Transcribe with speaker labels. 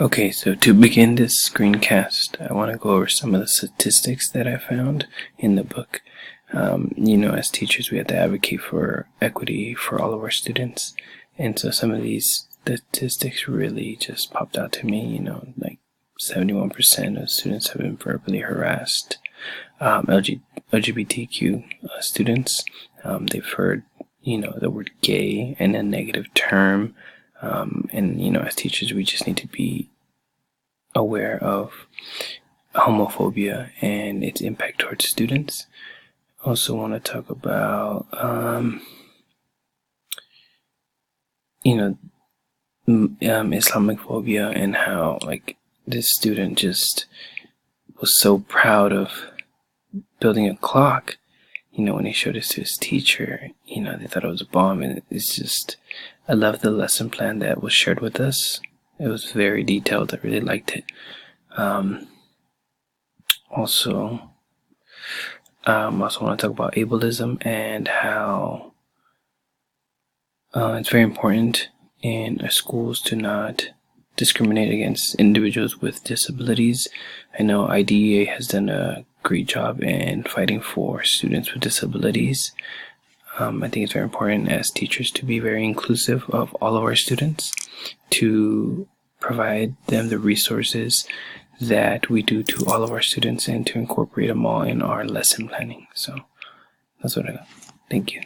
Speaker 1: Okay, so to begin this screencast, I want to go over some of the statistics that I found in the book. As teachers, we have to advocate for equity for all of our students. And so some of these statistics really just popped out to me, like 71% of students have been verbally harassed. LGBTQ students, they've heard, the word gay and a negative term. As teachers, we just need to be aware of homophobia and its impact towards students. Also want to talk about, Islamophobia and how, this student just was so proud of building a clock. When he showed this to his teacher, they thought it was a bomb, and it's just, I love the lesson plan that was shared with us. It was very detailed. I really liked it. Also want to talk about ableism and how it's very important in our schools to not discriminate against individuals with disabilities. I know IDEA has done a great job in fighting for students with disabilities. I think it's very important as teachers to be very inclusive of all of our students, to provide them the resources that we do to all of our students, and to incorporate them all in our lesson planning. So that's what I got. Thank you.